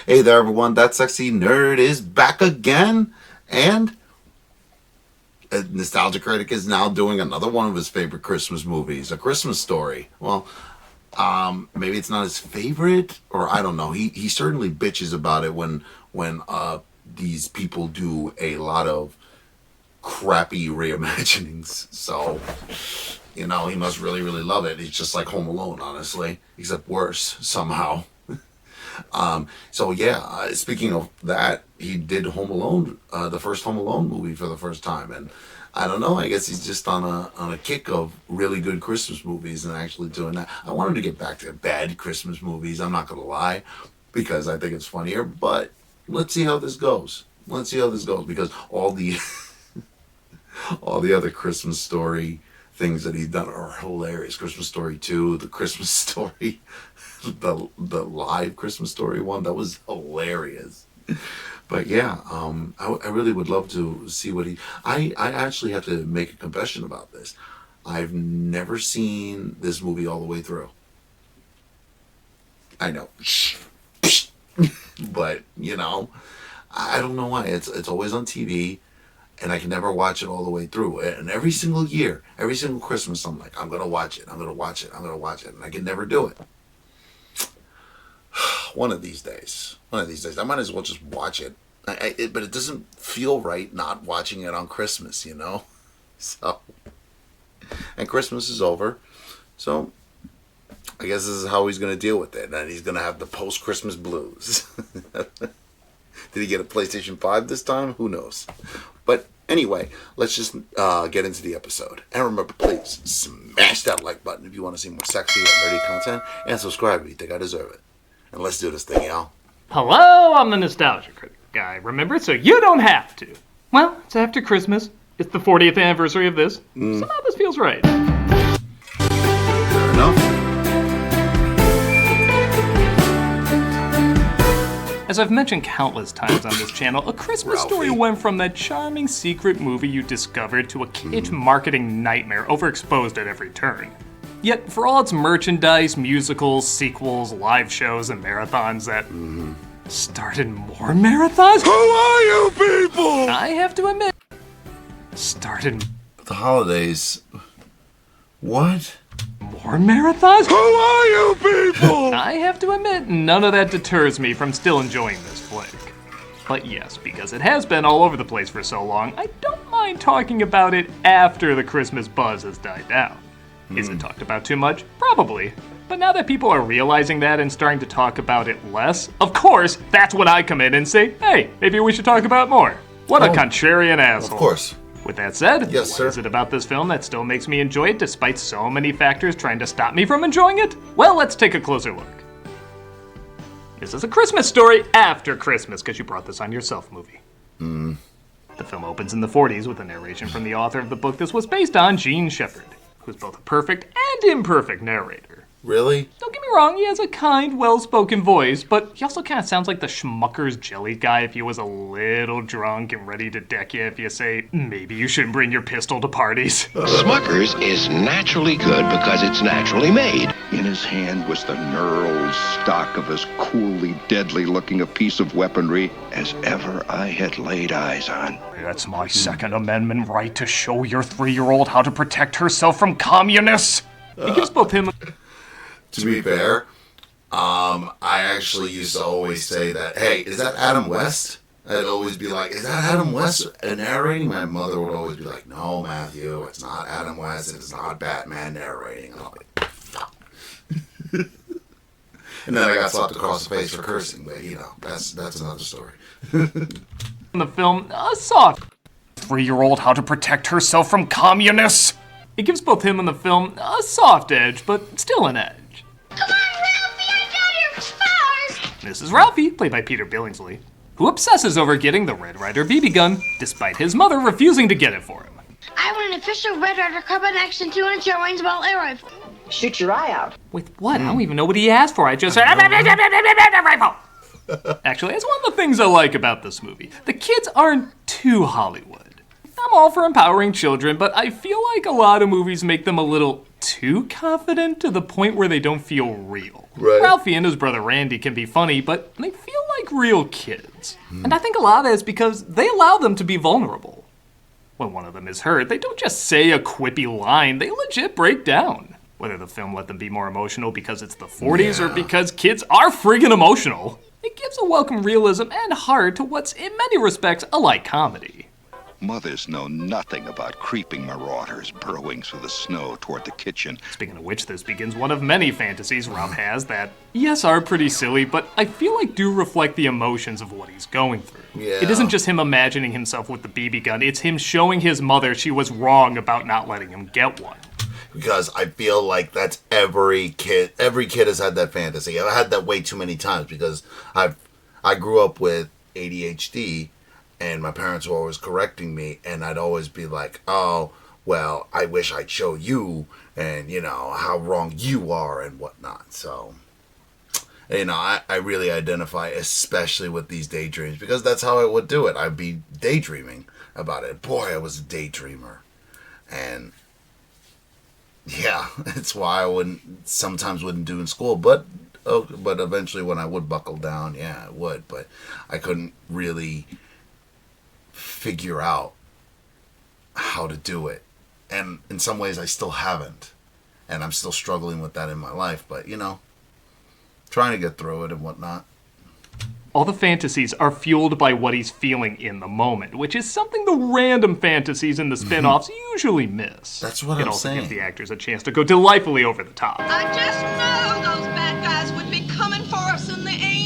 Hey there, everyone. That sexy nerd is back again. And Nostalgia Critic is now doing another one of his favorite Christmas movies, A Christmas Story. Well, maybe it's not his favorite, or I don't know. He certainly bitches about it when these people do a lot of crappy reimaginings. So, he must really, really love it. He's just like Home Alone, honestly, except worse somehow. Speaking of that, he did Home Alone, the first Home Alone movie for the first time, and I don't know. I guess he's just on a kick of really good Christmas movies and actually doing that. I wanted to get back to bad Christmas movies. I'm not gonna lie, because I think it's funnier. But let's see how this goes. Because all the all the other Christmas Story things that he's done are hilarious. Christmas Story 2, the Christmas Story, the live Christmas Story one, that was hilarious. But yeah, I really would love to see what I actually have to make a confession about this. I've never seen this movie all the way through. I know. But, I don't know why. It's always on TV, and I can never watch it all the way through. And every single year, every single Christmas, I'm like, I'm going to watch it. And I can never do it. One of these days. I might as well just watch it. But it doesn't feel right not watching it on Christmas, So, and Christmas is over. So, I guess this is how he's going to deal with it. And he's going to have the post-Christmas blues. Did he get a PlayStation 5 this time? Who knows? But anyway, let's just get into the episode. And remember, please, smash that like button if you want to see more sexy or nerdy content. And subscribe if you think I deserve it. And let's do this thing, y'all. Hello, I'm the Nostalgia Critic guy, remember? So you don't have to. Well, it's after Christmas. It's the 40th anniversary of this. Somehow this feels right. Fair enough. As I've mentioned countless times on this channel, A Christmas Story went from that charming secret movie you discovered to a kitsch marketing nightmare overexposed at every turn. Yet, for all its merchandise, musicals, sequels, live shows, and marathons that started more marathons? Who are you people? I have to admit, started The holidays. What? more marathons? Who are you people? I have to admit, none of that deters me from still enjoying this flick. But yes, because it has been all over the place for so long, I don't mind talking about it after the Christmas buzz has died down. Is it talked about too much? Probably. But now that people are realizing that and starting to talk about it less, of course, that's when I come in and say, hey, maybe we should talk about more. What a contrarian asshole. Of course. With that said, yes, what is it about this film that still makes me enjoy it despite so many factors trying to stop me from enjoying it? Well, let's take a closer look. This is A Christmas Story after Christmas, because you brought this on yourself, movie. The film opens in the 40s with a narration from the author of the book this was based on, Gene Shepherd, who's both a perfect and imperfect narrator. Really? Don't get me wrong, he has a kind, well-spoken voice, but he also kind of sounds like the Schmucker's jelly guy if he was a little drunk and ready to deck you if you say, maybe you shouldn't bring your pistol to parties. Smucker's is naturally good because it's naturally made. In his hand was the knurled stock of as coolly deadly looking a piece of weaponry as ever I had laid eyes on. That's my Second Amendment right to show your 3-year-old how to protect herself from communists. It gives both him... To be fair, I actually used to always say that, hey, is that Adam West? I'd always be like, is that Adam West narrating? My mother would always be like, no, Matthew, it's not Adam West. It's not Batman narrating. And I'm like, fuck. And then I got slapped across the face for cursing, but, that's another story. In the film, a soft 3-year-old how to protect herself from communists. It gives both him and the film a soft edge, but still an edge. Come on, Ralphie, I got your flowers! This is Ralphie, played by Peter Billingsley, who obsesses over getting the Red Ryder BB gun, despite his mother refusing to get it for him. I want an official Red Ryder Carbine Action 2-inch range ball air rifle. Shoot your eye out. With what? I don't even know what he asked for. I just said, rifle! Actually, that's one of the things I like about this movie. The kids aren't too Hollywood. I'm all for empowering children, but I feel like a lot of movies make them a little too confident to the point where they don't feel real. Right. Ralphie and his brother Randy can be funny, but they feel like real kids. And I think a lot of that is because they allow them to be vulnerable. When one of them is hurt, they don't just say a quippy line, they legit break down. Whether the film let them be more emotional because it's the 40s or because kids are friggin' emotional, it gives a welcome realism and heart to what's in many respects a light comedy. Mothers know nothing about creeping marauders burrowing through the snow toward the kitchen. Speaking of which, this begins one of many fantasies Ralph has that, yes, are pretty silly, but I feel like do reflect the emotions of what he's going through. Yeah. It isn't just him imagining himself with the BB gun, it's him showing his mother she was wrong about not letting him get one. Because I feel like that's every kid. Every kid has had that fantasy. I've had that way too many times because I grew up with ADHD, and my parents were always correcting me, and I'd always be like, "Oh, well, I wish I'd show you, and you know how wrong you are and whatnot." So, you know, I really identify, especially with these daydreams, because that's how I would do it. I'd be daydreaming about it. Boy, I was a daydreamer, and yeah, it's why I sometimes wouldn't do in school, but eventually when I would buckle down, yeah, I would, but I couldn't really figure out how to do it. And in some ways I still haven't. And I'm still struggling with that in my life, but you know, trying to get through it and whatnot. All the fantasies are fueled by what he's feeling in the moment, which is something the random fantasies in the spin-offs usually miss. That's what it I'm also saying. gives the actors a chance to go delightfully over the top. I just know those bad guys would be coming for us in the end.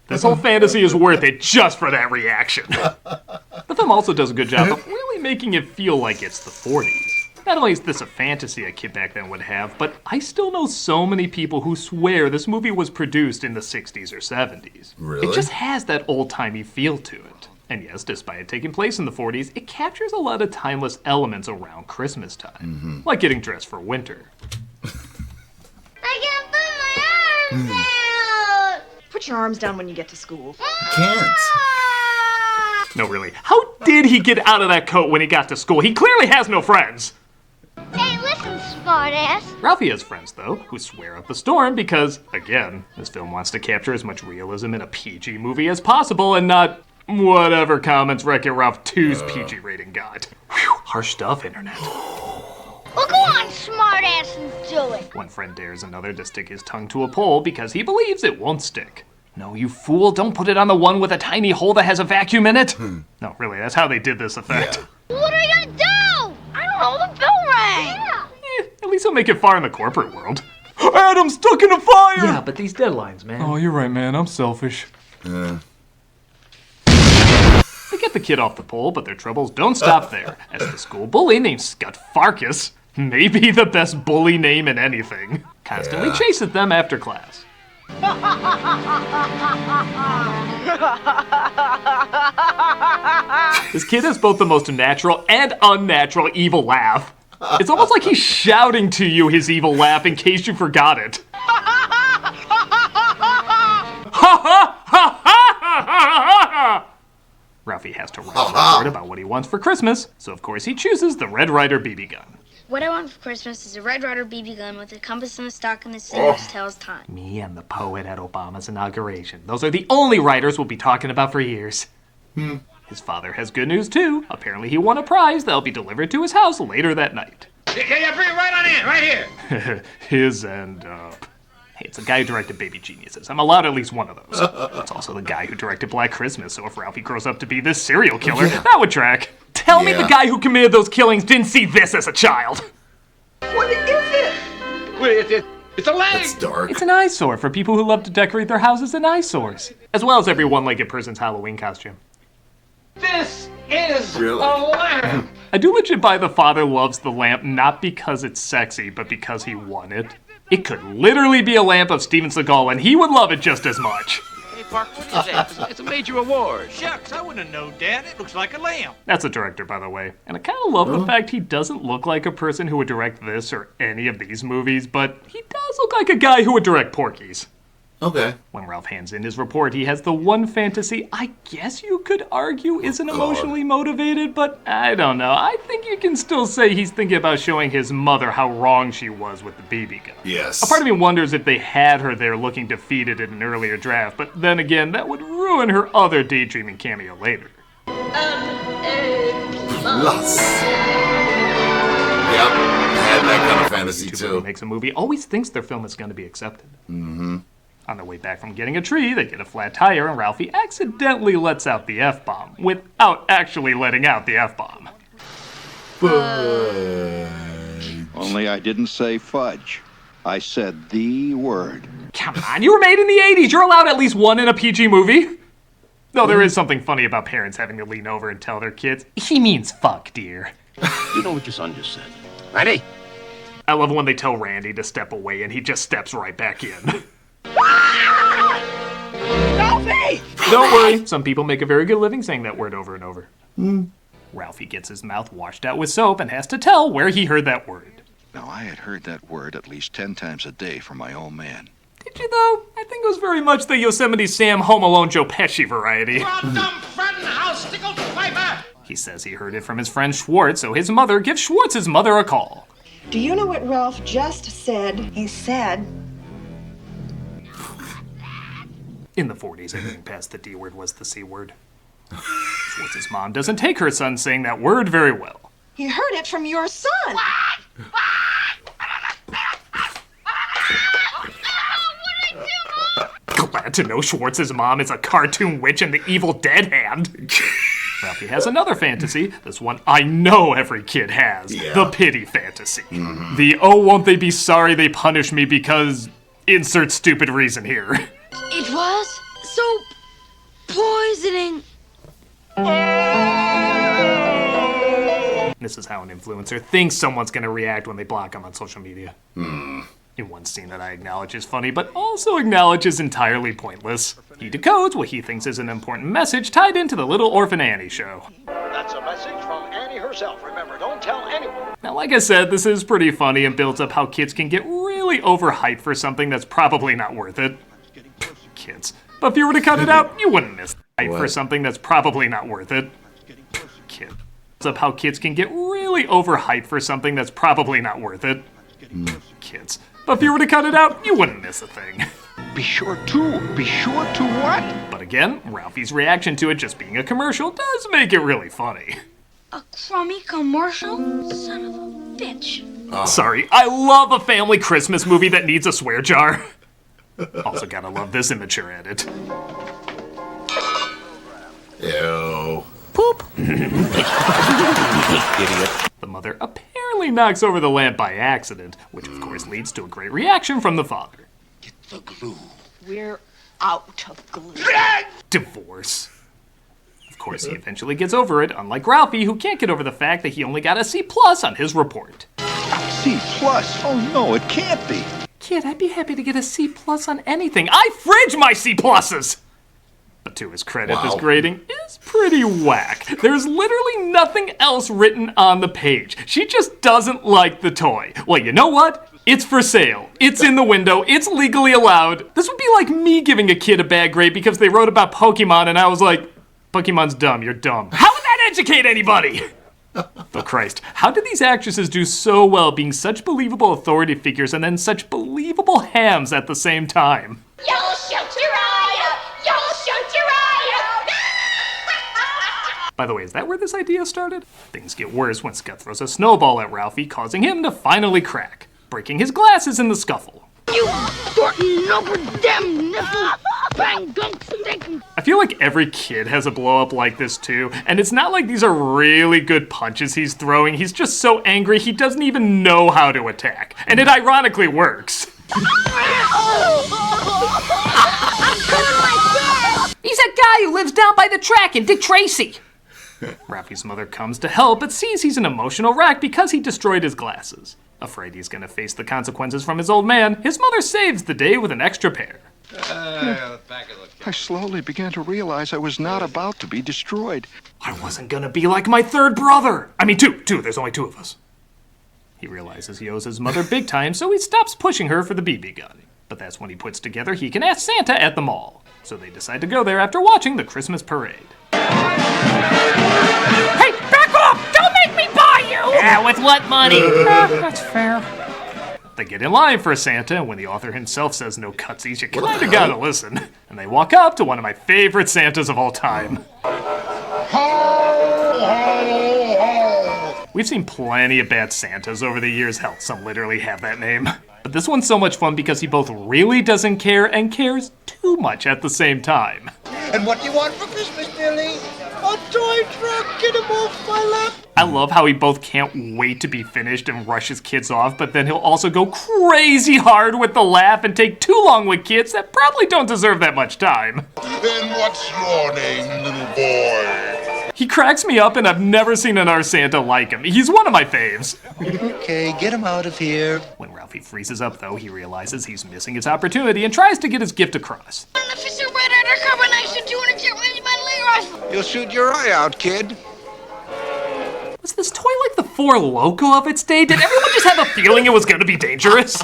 This whole fantasy is worth it just for that reaction. The film also does a good job of really making it feel like it's the 40s. Not only is this a fantasy a kid back then would have, but I still know so many people who swear this movie was produced in the 60s or 70s. Really? It just has that old-timey feel to it. And yes, despite it taking place in the 40s, it captures a lot of timeless elements around Christmas time. Like getting dressed for winter. I can't put my arms out. Put your arms down when you get to school. Can't. No, really. How did he get out of that coat when he got to school? He clearly has no friends. Hey, listen, smartass. Ralphie has friends, though, who swear up the storm because, again, this film wants to capture as much realism in a PG movie as possible and not whatever comments Wreck-It Ralph 2's PG rating got. Whew, harsh stuff, Internet. Well, go on, smartass, and do it. One friend dares another to stick his tongue to a pole because he believes it won't stick. No, you fool, don't put it on the one with a tiny hole that has a vacuum in it. No, really, that's how they did this effect. What are you gonna do? I don't know, the bell rang. Yeah. At least he'll make it far in the corporate world. Adam, stuck in a fire! Yeah, but these deadlines, man. Oh, you're right, man, I'm selfish. Yeah. They get the kid off the pole, but their troubles don't stop there, as the school bully named Scott Farkas, maybe the best bully name in anything, constantly chases them after class. This kid has both the most natural and unnatural evil laugh. It's almost like he's shouting to you his evil laugh in case you forgot it. Ralphie has to write a report about what he wants for Christmas, so of course he chooses the Red Ryder BB gun. What I want for Christmas is a Red Ryder BB gun with a compass and a stock and a center which tells time. Me and the poet at Obama's inauguration. Those are the only writers we'll be talking about for years. His father has good news too. Apparently he won a prize that'll be delivered to his house later that night. Yeah, bring it right on in, right here. His end up. Hey, it's the guy who directed Baby Geniuses. I'm allowed at least one of those. It's also the guy who directed Black Christmas, so if Ralphie grows up to be this serial killer, that would track. Tell me the guy who committed those killings didn't see this as a child. What is it? Well, it's a leg. It's dark. It's an eyesore for people who love to decorate their houses in eyesores, as well as every one-legged person's Halloween costume. This is Really? a lamp. I do legit buy the father loves the lamp not because it's sexy, but because he won it. It could literally be a lamp of Steven Seagal, and he would love it just as much. Hey, Park, what is that? It's a major award. Shucks, I wouldn't have known, Dad. It looks like a lamp. That's the director, by the way. And I kind of love the fact he doesn't look like a person who would direct this or any of these movies, but he does look like a guy who would direct Porky's. Okay. When Ralph hands in his report, he has the one fantasy I guess you could argue isn't emotionally motivated, but I don't know. I think you can still say he's thinking about showing his mother how wrong she was with the BB gun. Yes. A part of me wonders if they had her there looking defeated in an earlier draft, but then again, that would ruin her other daydreaming cameo later. Plus. Yep. I had that kind of fantasy too. Who makes a movie always thinks their film is going to be accepted. Mm-hmm. On their way back from getting a tree, they get a flat tire, and Ralphie accidentally lets out the F-bomb without actually letting out the F-bomb. Only I didn't say fudge. I said the word. Come on, you were made in the 80s. You're allowed at least one in a PG movie. Though there is something funny about parents having to lean over and tell their kids, he means fuck, dear. You know what your son just said. Ready? I love when they tell Randy to step away and he just steps right back in. Ralphie! Don't worry, some people make a very good living saying that word over and over. Ralphie gets his mouth washed out with soap and has to tell where he heard that word. Now, I had heard that word at least 10 times a day from my old man. Did you, though? I think it was very much the Yosemite Sam Home Alone Joe Pesci variety. He says he heard it from his friend Schwartz, so his mother gives Schwartz's mother a call. Do you know what Ralph just said? He said... In the 40s, everything past the D word was the C word. Schwartz's mom doesn't take her son saying that word very well. He heard it from your son. Glad to know Schwartz's mom is a cartoon witch and the Evil Dead hand. Ralphie has another fantasy, this one I know every kid has, the pity fantasy. Mm-hmm. The, oh, won't they be sorry they punished me because... insert stupid reason here. It was so poisoning. This is how an influencer thinks someone's going to react when they block them on social media. In one scene that I acknowledge is funny, but also acknowledge is entirely pointless. He decodes what he thinks is an important message tied into the Little Orphan Annie show. That's a message from Annie herself. Remember, don't tell anyone. Now, like I said, this is pretty funny and builds up how kids can get really overhyped for something that's probably not worth it. Kids. But if you were to cut it out, you wouldn't miss the hype for something that's probably not worth it. Kid. Up how kids can get really overhyped for something that's probably not worth it. Kids. But if you were to cut it out, you wouldn't miss a thing. Be sure to what? But again, Ralphie's reaction to it just being a commercial does make it really funny. A crummy commercial? Son of a bitch. Sorry, I love a family Christmas movie that needs a swear jar. Also gotta love this immature edit. Ew. Poop. Idiot. The mother apparently knocks over the lamp by accident, which of course leads to a great reaction from the father. Get the glue. We're out of glue. Divorce. Of course, he eventually gets over it, unlike Ralphie, who can't get over the fact that he only got a C+ on his report. C+? Oh no, it can't be. Kid, I'd be happy to get a C+ on anything. I fridge my C+s! But to his credit, this grading is pretty whack. There's literally nothing else written on the page. She just doesn't like the toy. Well, you know what? It's for sale. It's in the window. It's legally allowed. This would be like me giving a kid a bad grade because they wrote about Pokemon and I was like, Pokemon's dumb, you're dumb. How would that educate anybody? Oh Christ, how did these actresses do so well being such believable authority figures and then such believable hams at the same time? You'll shoot your eye out! You'll shoot your eye out! By the way, is that where this idea started? Things get worse when Scott throws a snowball at Ralphie, causing him to finally crack, breaking his glasses in the scuffle. You Thornton over them nipple bang gunk stinking. I feel like every kid has a blow up like this too, and it's not like these are really good punches he's throwing. He's just so angry he doesn't even know how to attack, and it ironically works. He's that guy who lives down by the track in Dick Tracy. Ralphie's mother comes to help, but sees he's an emotional wreck because he destroyed his glasses. Afraid he's gonna face the consequences from his old man, his mother saves the day with an extra pair. I slowly began to realize I was not about to be destroyed. I wasn't gonna be like my third brother. I mean, two, there's only two of us. He realizes he owes his mother big time, so he stops pushing her for the BB gun. But that's when he puts together he can ask Santa at the mall. So they decide to go there after watching the Christmas parade. Hey, back off! Don't make me buy you! Yeah, with what money? That's fair. They get in line for Santa, and when the author himself says no cutsies, you kinda gotta listen. And they walk up to one of my favorite Santas of all time. We've seen plenty of bad Santas over the years. Hell, some literally have that name. But this one's so much fun because he both really doesn't care and cares too much at the same time. And what do you want for Christmas, Billy? A toy truck, get him off my lap. I love how he both can't wait to be finished and rush his kids off, but then he'll also go crazy hard with the laugh and take too long with kids that probably don't deserve that much time. Then what's your name, little boy? He cracks me up, and I've never seen another Santa like him. He's one of my faves. Okay, get him out of here. When Ralphie freezes up, though, he realizes he's missing his opportunity and tries to get his gift across. An official red undercover knife to 200 millimeter rifle. You'll shoot your eye out, kid. Was this toy like the Four Loko of its day? Did everyone just have a feeling it was going to be dangerous?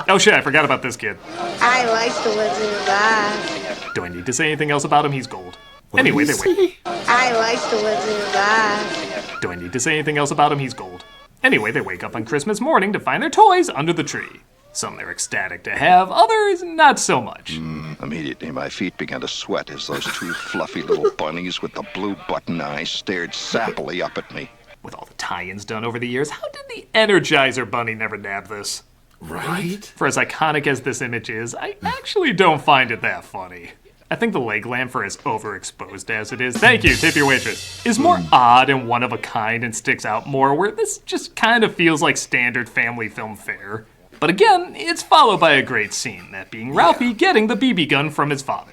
Oh shit, I forgot about this kid. I like the Wizard's eyes. Do I need to say anything else about him? He's gold. Anyway, they wait. I like the Wizard's eyes. Do I need to say anything else about him? He's gold. Anyway, they wake up on Christmas morning to find their toys under the tree. Some they're ecstatic to have, others not so much. Immediately, my feet began to sweat as those two fluffy little bunnies with the blue button eyes stared sappily up at me. With all the tie-ins done over the years, how did the Energizer Bunny never nab this? Right? For as iconic as this image is, I actually don't find it that funny. I think the leg lamp, for as overexposed as it is, thank you, tip your waitress, is more odd and one of a kind and sticks out more, where this just kind of feels like standard family film fare. But again, it's followed by a great scene, that being Ralphie getting the BB gun from his father.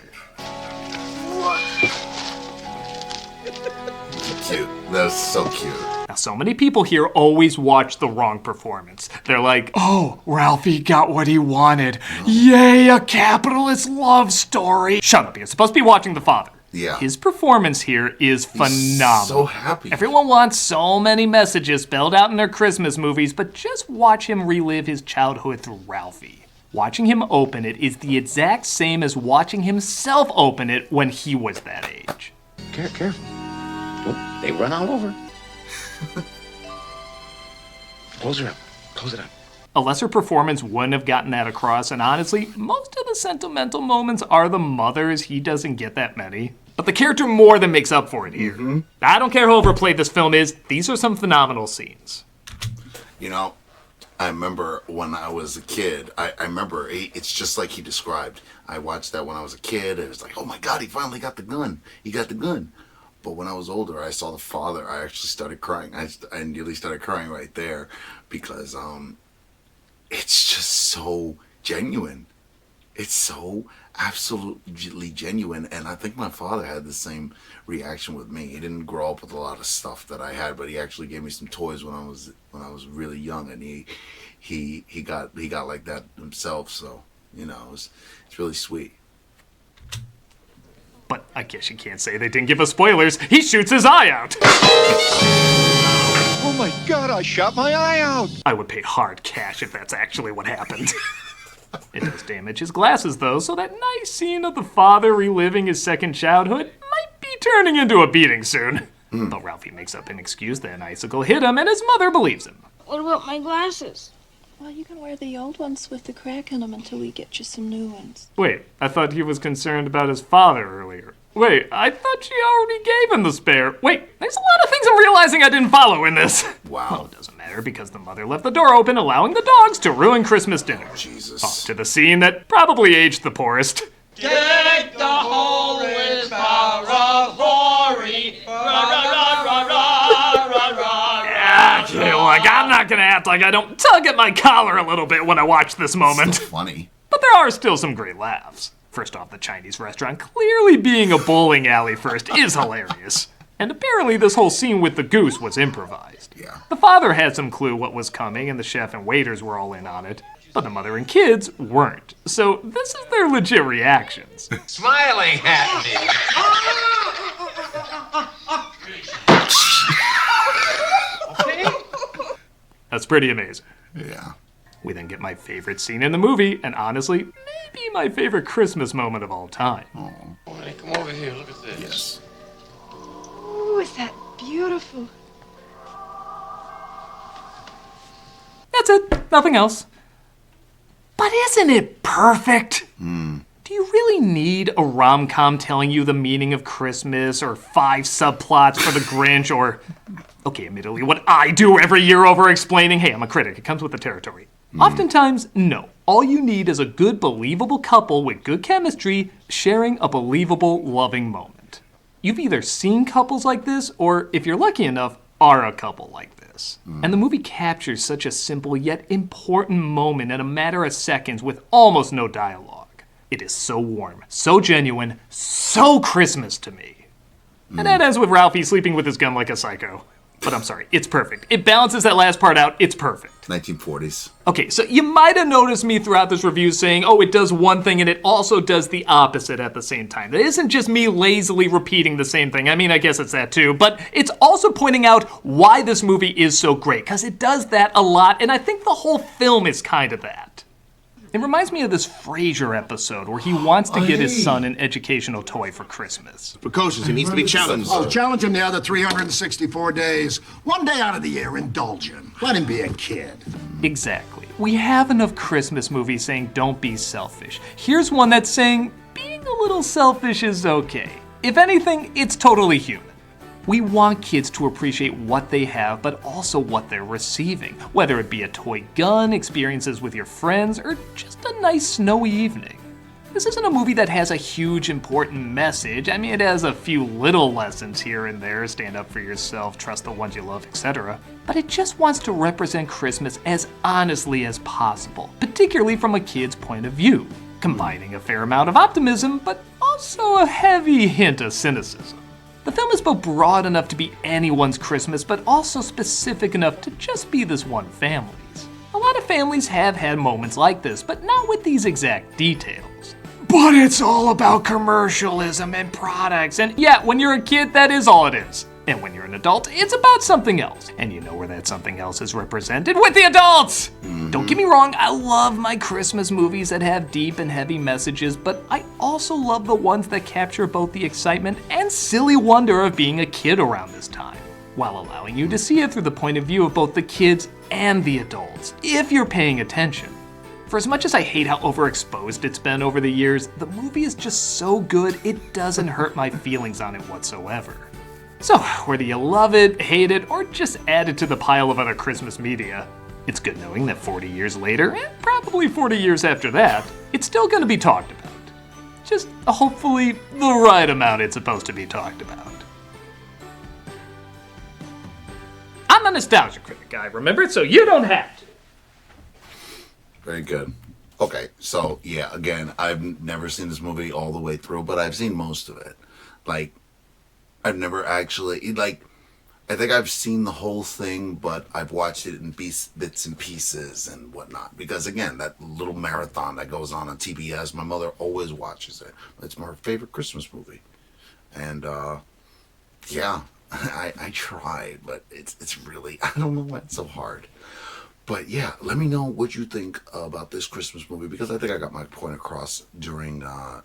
Cute. That's so cute. Now, so many people here always watch the wrong performance. They're like, oh, Ralphie got what he wanted. Yay, a capitalist love story. Shut up, you're supposed to be watching the father. Yeah. His performance here is phenomenal. So happy. Everyone wants so many messages spelled out in their Christmas movies, but just watch him relive his childhood through Ralphie. Watching him open it is the exact same as watching himself open it when he was that age. Careful. Oh, they run all over. Close her up. Close it up. A lesser performance wouldn't have gotten that across, and honestly, most of the sentimental moments are the mother's. He doesn't get that many. But the character more than makes up for it here. I don't care how overplayed this film is, these are some phenomenal scenes. You know, I remember when I was a kid, I remember, it's just like he described. I watched that when I was a kid. It was like, oh my God, he finally got the gun. He got the gun. But when I was older, I saw the father. I actually started crying. I nearly started crying right there because it's just so genuine. It's so absolutely genuine. And I think my father had the same reaction with me. He didn't grow up with a lot of stuff that I had, but he actually gave me some toys when I was really young, and he got like that himself. So it's really sweet. But I guess you can't say they didn't give us spoilers. He shoots his eye out. Oh my God, I shot my eye out! I would pay hard cash if that's actually what happened. It does damage his glasses, though, so that nice scene of the father reliving his second childhood might be turning into a beating soon. But Ralphie makes up an excuse that an icicle hit him, and his mother believes him. What about my glasses? Well, you can wear the old ones with the crack in them until we get you some new ones. Wait, I thought he was concerned about his father earlier. Wait, I thought she already gave him the spare. Wait, there's a lot of things I'm realizing I didn't follow in this. Wow. Well, it doesn't matter because the mother left the door open, allowing the dogs to ruin Christmas dinner. Jesus. Off to the scene that probably aged the poorest. Take the whole whisper of glory. Okay, look, I'm not gonna act like I don't tug at my collar a little bit when I watch this moment. So funny. But there are still some great laughs. First off, the Chinese restaurant clearly being a bowling alley first is hilarious. And apparently this whole scene with the goose was improvised. Yeah. The father had some clue what was coming, and the chef and waiters were all in on it. But the mother and kids weren't. So this is their legit reactions. Smiling at me. That's pretty amazing. Yeah. We then get my favorite scene in the movie, and honestly, maybe my favorite Christmas moment of all time. Honey, come over here. Look at this. Yes. Oh, is that beautiful? That's it. Nothing else. But isn't it perfect? Do you really need a rom-com telling you the meaning of Christmas or 5 subplots for the Grinch or, okay, admittedly, what I do every year over explaining, hey, I'm a critic, it comes with the territory. Oftentimes, no. All you need is a good, believable couple with good chemistry sharing a believable, loving moment. You've either seen couples like this or, if you're lucky enough, are a couple like this. And the movie captures such a simple yet important moment in a matter of seconds with almost no dialogue. It is so warm, so genuine, so Christmas to me. And that ends with Ralphie sleeping with his gun like a psycho. But I'm sorry, it's perfect. It balances that last part out, it's perfect. 1940s. Okay, so you might have noticed me throughout this review saying, oh, it does one thing and it also does the opposite at the same time. That isn't just me lazily repeating the same thing. I mean, I guess it's that too, but it's also pointing out why this movie is so great, because it does that a lot, and I think the whole film is kind of that. It reminds me of this Frasier episode where he wants to get his son an educational toy for Christmas. Precocious, he needs to be challenged. Oh, challenge him the other 364 days. One day out of the year, indulge him. Let him be a kid. Exactly. We have enough Christmas movies saying don't be selfish. Here's one that's saying being a little selfish is okay. If anything, it's totally human. We want kids to appreciate what they have, but also what they're receiving, whether it be a toy gun, experiences with your friends, or just a nice snowy evening. This isn't a movie that has a huge important message. I mean, it has a few little lessons here and there, stand up for yourself, trust the ones you love, etc. But it just wants to represent Christmas as honestly as possible, particularly from a kid's point of view, combining a fair amount of optimism, but also a heavy hint of cynicism. The film is both broad enough to be anyone's Christmas, but also specific enough to just be this one family's. A lot of families have had moments like this, but not with these exact details. But it's all about commercialism and products, and yeah, when you're a kid, that is all it is. And when you're an adult, it's about something else. And you know where that something else is represented? With the adults! Don't get me wrong, I love my Christmas movies that have deep and heavy messages, but I also love the ones that capture both the excitement and silly wonder of being a kid around this time, while allowing you to see it through the point of view of both the kids and the adults, if you're paying attention. For as much as I hate how overexposed it's been over the years, the movie is just so good it doesn't hurt my feelings on it whatsoever. So, whether you love it, hate it, or just add it to the pile of other Christmas media, it's good knowing that 40 years later, and probably 40 years after that, it's still going to be talked about. Just hopefully the right amount it's supposed to be talked about. I'm a nostalgia critic guy, remember? So you don't have to. Very good. Okay, so yeah, again, I've never seen this movie all the way through, but I've seen most of it. Like, I've never actually, like, I think I've seen the whole thing, but I've watched it in bits and pieces and whatnot. Because again, that little marathon that goes on TBS, my mother always watches it. It's my favorite Christmas movie. And, yeah, I try, but it's really, I don't know why it's so hard. But yeah, let me know what you think about this Christmas movie, because I think I got my point across during the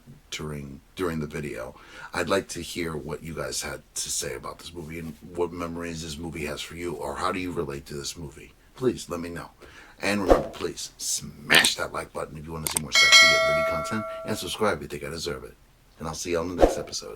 video. I'd like to hear what you guys had to say about this movie and what memories this movie has for you, or how do you relate to this movie. Please let me know. And remember, please smash that like button if you want to see more sexy and nerdy content, and subscribe if you think I deserve it. And I'll see you on the next episode.